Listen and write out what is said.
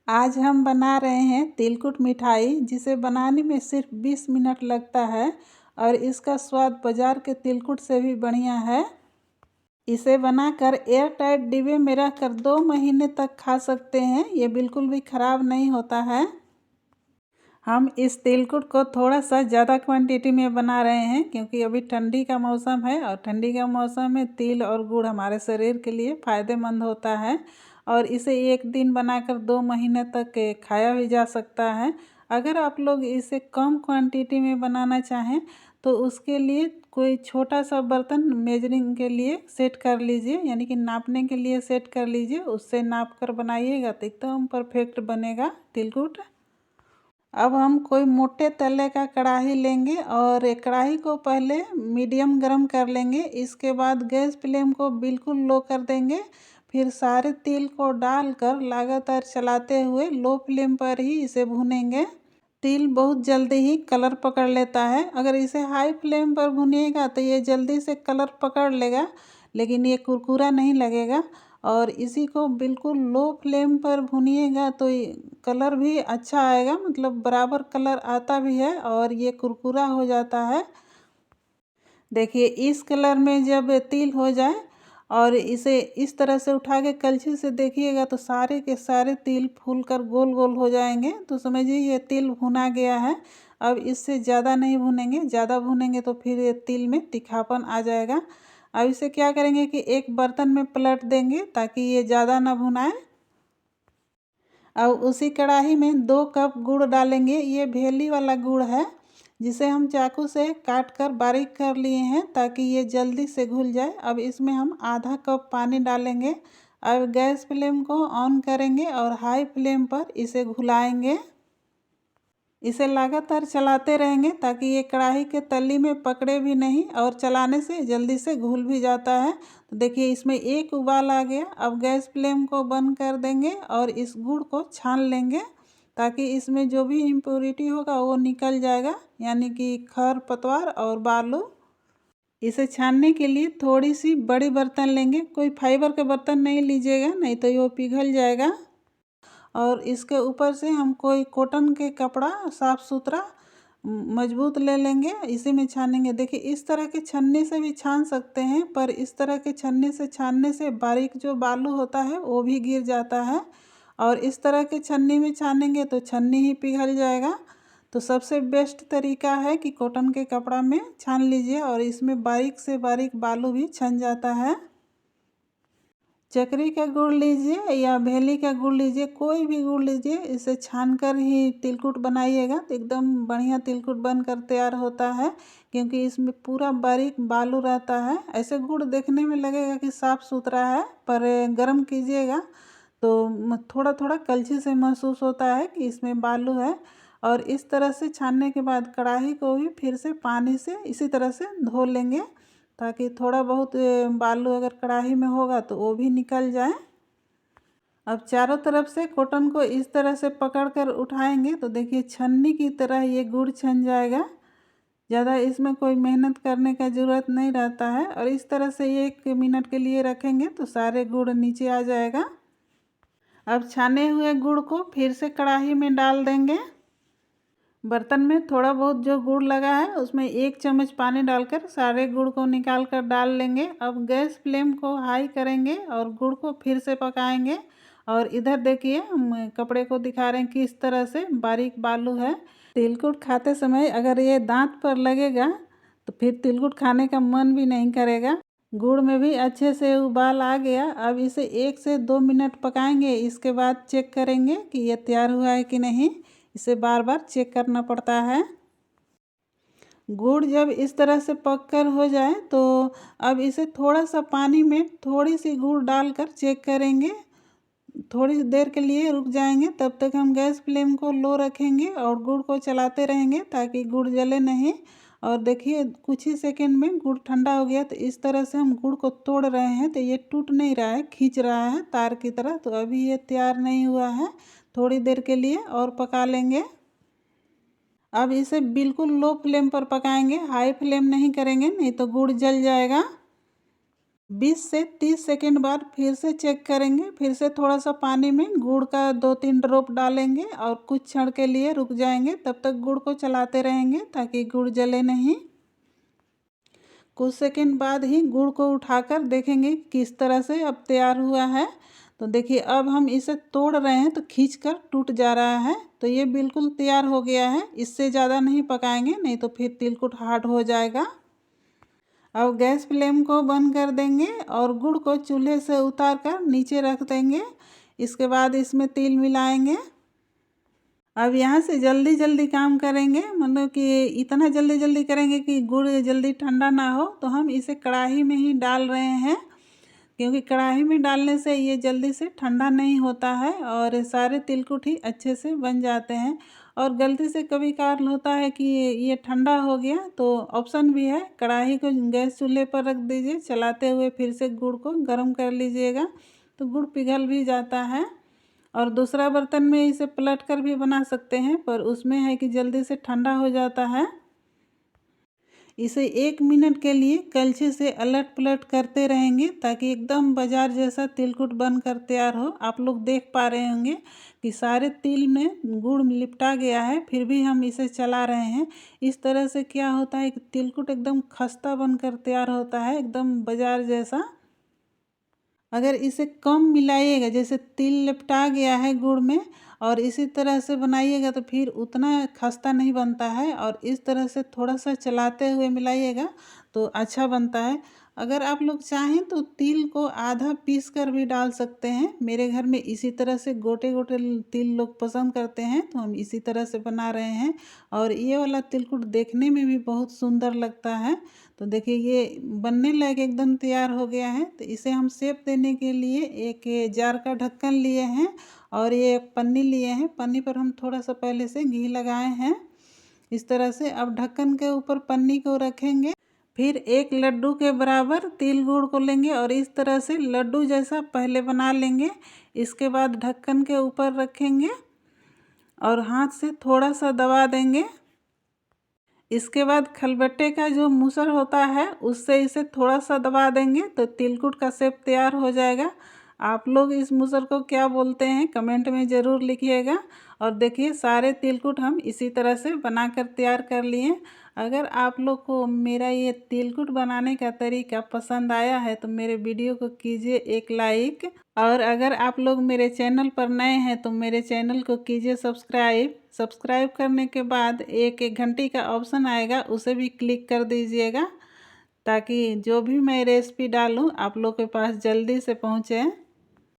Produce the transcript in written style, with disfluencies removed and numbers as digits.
आज हम बना रहे हैं तिलकुट मिठाई, जिसे बनाने में सिर्फ 20 मिनट लगता है और इसका स्वाद बाजार के तिलकुट से भी बढ़िया है। इसे बनाकर एयर टाइट डिब्बे में रखकर 2 महीने तक खा सकते हैं। ये बिल्कुल भी ख़राब नहीं होता है। हम इस तिलकुट को थोड़ा सा ज़्यादा क्वांटिटी में बना रहे हैं क्योंकि अभी ठंडी का मौसम है और ठंडी का मौसम में तिल और गुड़ हमारे शरीर के लिए फ़ायदेमंद होता है और इसे एक दिन बनाकर 2 महीने तक खाया भी जा सकता है। अगर आप लोग इसे कम क्वांटिटी में बनाना चाहें तो उसके लिए कोई छोटा सा बर्तन मेजरिंग के लिए सेट कर लीजिए, यानी कि नापने के लिए सेट कर लीजिए। उससे नाप कर बनाइएगा तो एकदम परफेक्ट बनेगा तिलकुट। अब हम कोई मोटे तले का कढ़ाई लेंगे और कढ़ाई को पहले मीडियम गरम कर लेंगे। इसके बाद गैस फ्लेम को बिल्कुल लो कर देंगे। फिर सारे तिल को डालकर लगातार चलाते हुए लो फ्लेम पर ही इसे भूनेंगे। तिल बहुत जल्दी ही कलर पकड़ लेता है। अगर इसे हाई फ्लेम पर भुनिएगा तो ये जल्दी से कलर पकड़ लेगा, लेकिन ये कुरकुरा नहीं लगेगा। और इसी को बिल्कुल लो फ्लेम पर भुनिएगा तो कलर भी अच्छा आएगा, मतलब बराबर कलर आता भी है और ये कुरकुरा हो जाता है। देखिए, इस कलर में जब तिल हो जाए और इसे इस तरह से उठा के कलछी से देखिएगा तो सारे के सारे तिल फूलकर गोल गोल हो जाएंगे, तो समझिए ये तिल भुना गया है। अब इससे ज़्यादा नहीं भुनेंगे, ज़्यादा भुनेंगे तो फिर ये तिल में तीखापन आ जाएगा। अब इसे क्या करेंगे कि एक बर्तन में पलट देंगे ताकि ये ज़्यादा ना भुनाए। अब उसी कढ़ाई में 2 कप गुड़ डालेंगे। ये भेली वाला गुड़ है जिसे हम चाकू से काट कर बारीक कर लिए हैं ताकि ये जल्दी से घुल जाए। अब इसमें हम आधा कप पानी डालेंगे। अब गैस फ्लेम को ऑन करेंगे और हाई फ्लेम पर इसे घुलाएंगे। इसे लगातार चलाते रहेंगे ताकि ये कढ़ाई के तली में पकड़े भी नहीं और चलाने से जल्दी से घुल भी जाता है। तो देखिए, इसमें एक उबाल आ गया। अब गैस फ्लेम को बंद कर देंगे और इस गुड़ को छान लेंगे ताकि इसमें जो भी इम्प्योरिटी होगा वो निकल जाएगा, यानी कि खर पतवार और बालू। इसे छानने के लिए थोड़ी सी बड़ी बर्तन लेंगे। कोई फाइबर के बर्तन नहीं लीजिएगा, नहीं तो ये पिघल जाएगा। और इसके ऊपर से हम कोई कॉटन के कपड़ा साफ़ सुथरा मजबूत ले लेंगे, इसी में छानेंगे। देखिए, इस तरह के छन्नी से भी छान सकते हैं, पर इस तरह के छन्नी से छानने से बारीक जो बालू होता है वो भी गिर जाता है और इस तरह के छन्नी में छानेंगे तो छन्नी ही पिघल जाएगा। तो सबसे बेस्ट तरीका है कि कॉटन के कपड़ा में छान लीजिए और इसमें बारीक से बारीक बालू भी छन जाता है। चक्री का गुड़ लीजिए या भेली का गुड़ लीजिए, कोई भी गुड़ लीजिए। इसे छानकर ही तिलकुट बनाइएगा तो एकदम बढ़िया तिलकुट बनकर तैयार होता है, क्योंकि इसमें पूरा बारीक बालू रहता है। ऐसे गुड़ देखने में लगेगा कि साफ़ सुथरा है, पर गर्म कीजिएगा तो थोड़ा थोड़ा कलछी से महसूस होता है कि इसमें बालू है। और इस तरह से छानने के बाद कढ़ाई को भी फिर से पानी से इसी तरह से धो लेंगे ताकि थोड़ा बहुत बालू अगर कढ़ाई में होगा तो वो भी निकल जाए। अब चारों तरफ से कॉटन को इस तरह से पकड़कर उठाएंगे तो देखिए, छन्नी की तरह ये गुड़ छन जाएगा। ज़्यादा इसमें कोई मेहनत करने का ज़रूरत नहीं रहता है। और इस तरह से 1 मिनट के लिए रखेंगे तो सारे गुड़ नीचे आ जाएगा। अब छाने हुए गुड़ को फिर से कढ़ाई में डाल देंगे। बर्तन में थोड़ा बहुत जो गुड़ लगा है उसमें 1 चम्मच पानी डालकर सारे गुड़ को निकाल कर डाल लेंगे। अब गैस फ्लेम को हाई करेंगे और गुड़ को फिर से पकाएंगे। और इधर देखिए, हम कपड़े को दिखा रहे हैं कि इस तरह से बारीक बालू है। तिलकुट खाते समय अगर ये दांत पर लगेगा तो फिर तिलकुट खाने का मन भी नहीं करेगा। गुड़ में भी अच्छे से उबाल आ गया। अब इसे 1 से 2 मिनट पकाएंगे। इसके बाद चेक करेंगे कि ये तैयार हुआ है कि नहीं। इसे बार बार चेक करना पड़ता है। गुड़ जब इस तरह से पककर हो जाए तो अब इसे थोड़ा सा पानी में थोड़ी सी गुड़ डालकर चेक करेंगे। थोड़ी देर के लिए रुक जाएंगे, तब तक हम गैस फ्लेम को लो रखेंगे और गुड़ को चलाते रहेंगे ताकि गुड़ जले नहीं। और देखिए, कुछ ही सेकंड में गुड़ ठंडा हो गया। तो इस तरह से हम गुड़ को तोड़ रहे हैं तो ये टूट नहीं रहा है, खींच रहा है तार की तरह। तो अभी ये तैयार नहीं हुआ है, थोड़ी देर के लिए और पका लेंगे। अब इसे बिल्कुल लो फ्लेम पर पकाएंगे, हाई फ्लेम नहीं करेंगे, नहीं तो गुड़ जल जाएगा। 20 से 30 सेकंड बाद फिर से चेक करेंगे। फिर से थोड़ा सा पानी में गुड़ का 2-3 ड्रॉप डालेंगे और कुछ क्षण के लिए रुक जाएंगे। तब तक गुड़ को चलाते रहेंगे ताकि गुड़ जले नहीं। कुछ सेकंड बाद ही गुड़ को उठाकर देखेंगे किस तरह से अब तैयार हुआ है। तो देखिए अब हम इसे तोड़ रहे हैं तो खींचकर टूट जा रहा है। तो ये बिल्कुल तैयार हो गया है। इससे ज़्यादा नहीं पकाएंगे, नहीं तो फिर तिलकुट हार्ड हो जाएगा। अब गैस फ्लेम को बंद कर देंगे और गुड़ को चूल्हे से उतार कर नीचे रख देंगे। इसके बाद इसमें तिल मिलाएंगे। अब यहाँ से जल्दी जल्दी काम करेंगे, मतलब कि इतना जल्दी जल्दी करेंगे कि गुड़ जल्दी ठंडा ना हो। तो हम इसे कढ़ाई में ही डाल रहे हैं, क्योंकि कढ़ाई में डालने से ये जल्दी से ठंडा नहीं होता है और सारे तिलकुट ही अच्छे से बन जाते हैं। और गलती से कभी कभार होता है कि ये ठंडा हो गया, तो ऑप्शन भी है, कढ़ाई को गैस चूल्हे पर रख दीजिए, चलाते हुए फिर से गुड़ को गर्म कर लीजिएगा, तो गुड़ पिघल भी जाता है। और दूसरा बर्तन में इसे पलट कर भी बना सकते हैं, पर उसमें है कि जल्दी से ठंडा हो जाता है। इसे 1 मिनट के लिए कलछी से अलट पलट करते रहेंगे ताकि एकदम बाजार जैसा तिलकुट बनकर तैयार हो। आप लोग देख पा रहे होंगे कि सारे तिल में गुड़ लिपटा गया है, फिर भी हम इसे चला रहे हैं। इस तरह से क्या होता है कि तिलकुट एकदम खस्ता बनकर तैयार होता है, एकदम बाजार जैसा। अगर इसे कम मिलाइएगा, जैसे तिल लिपटा गया है गुड़ में, और इसी तरह से बनाइएगा तो फिर उतना खस्ता नहीं बनता है। और इस तरह से थोड़ा सा चलाते हुए मिलाइएगा तो अच्छा बनता है। अगर आप लोग चाहें तो तिल को आधा पीस कर भी डाल सकते हैं। मेरे घर में इसी तरह से गोटे गोटे तिल लोग पसंद करते हैं, तो हम इसी तरह से बना रहे हैं। और ये वाला तिलकुट देखने में भी बहुत सुंदर लगता है। तो देखिए ये बनने लायक एकदम तैयार हो गया है। तो इसे हम शेप देने के लिए एक जार का ढक्कन लिए हैं और ये एक पन्नी लिए हैं। पन्नी पर हम थोड़ा सा पहले से घी लगाए हैं। इस तरह से अब ढक्कन के ऊपर पन्नी को रखेंगे। फिर एक लड्डू के बराबर तिल गुड़ को लेंगे और इस तरह से लड्डू जैसा पहले बना लेंगे। इसके बाद ढक्कन के ऊपर रखेंगे और हाथ से थोड़ा सा दबा देंगे। इसके बाद खलबट्टे का जो मूसर होता है उससे इसे थोड़ा सा दबा देंगे तो तिलकुट का शेप तैयार हो जाएगा। आप लोग इस मूसर को क्या बोलते हैं कमेंट में ज़रूर लिखिएगा। और देखिए सारे तिलकुट हम इसी तरह से बनाकर तैयार कर लिए। अगर आप लोग को मेरा ये तिलकुट बनाने का तरीका पसंद आया है तो मेरे वीडियो को कीजिए एक लाइक। और अगर आप लोग मेरे चैनल पर नए हैं तो मेरे चैनल को कीजिए सब्सक्राइब। सब्सक्राइब करने के बाद एक घंटी का ऑप्शन आएगा, उसे भी क्लिक कर दीजिएगा ताकि जो भी मैं रेसिपी डालूँ आप लोग के पास जल्दी से पहुँचे।